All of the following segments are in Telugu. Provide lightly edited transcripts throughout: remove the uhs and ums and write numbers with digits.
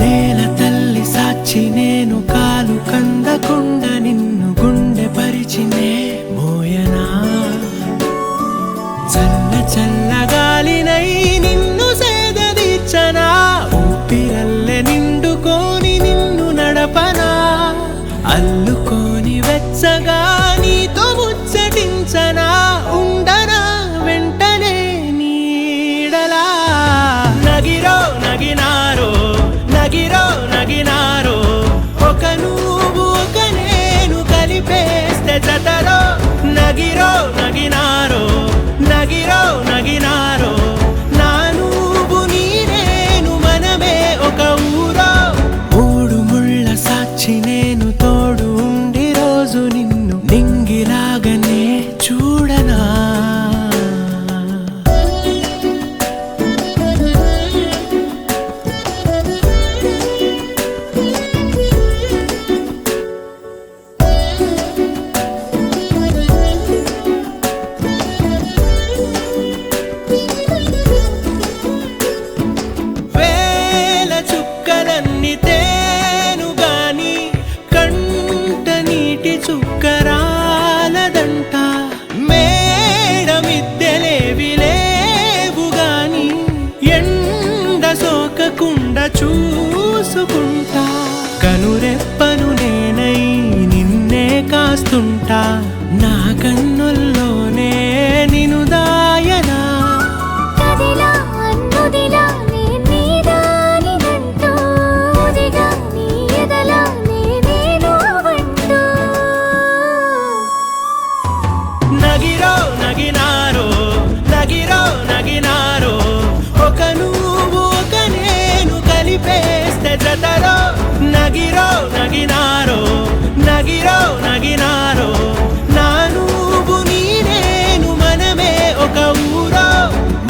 నేల తల్లి సాక్షి నేను కాలు కందకుండా నిన్ను గుండె పరిచినే మోయనా చల్ల చల్లగాలినై నిన్ను సేదదీర్చనా ఊపిరల్లె నిండుకొని నిన్ను నడపనా అల్లుకొని వెచ్చగా నీతో ముచ్చటించనా ఉండనా వెంటనే నీడలా నగిరో నగినారో నగిరో నగినారో ఒక నువ్వు ఒక నేను కలిపేస్తే జతలో నగిరో నగినారో నగిరో నగినారో నా నువ్వు నీ నేను మనమే ఒక ఊరో మూడు ముళ్ళ సాక్షి నేను తోడు ఉండి రోజు నిన్ను నింగిలాగనే చూడనా వేల చుక్కలన్నీ తేను గాని కంట నీటి చుక్కరాలదంట మేడ మిద్దెలేవి లేవు గాని ఎండ సోకకుండా చూసుకుంటా కనురెప్పను నేనై నిన్నే కాస్తుంటా నా కన్నుల్లోనే నిను దాయనా కదిలా అన్నుదిలా నీ నీదానిదంటూ ఉదిగా నీ ఎదలా నేను వంటూ నగిరో నగినారో నగిరో నగినారో ఒక నువ్వు ఒక నేను కలిపేస్తే జతలో నగిరో నగినారో నగిరో నగినారో నా నువ్వు నీ నేను మనమే ఒక ఊరో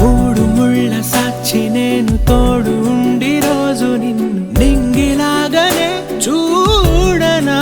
మూడు ముళ్ళ సాక్షి నేను తోడు ఉండి రోజు నిన్ను నింగిలాగనే చూడనా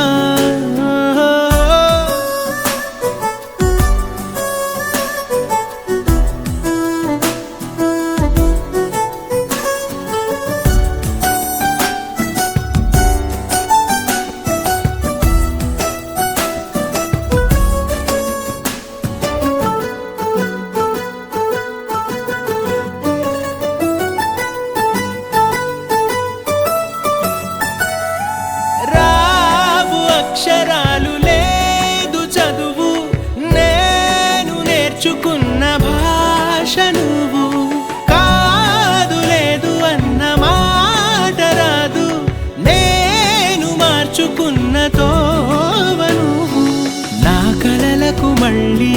రావు అక్షరాలు లేదు చదువు నేను నేర్చుకున్న భాష నువ్వు కాదు లేదు అన్న మాట రాదు నేను మార్చుకున్న తోవ నువ్వు నా కలలకు మళ్ళీ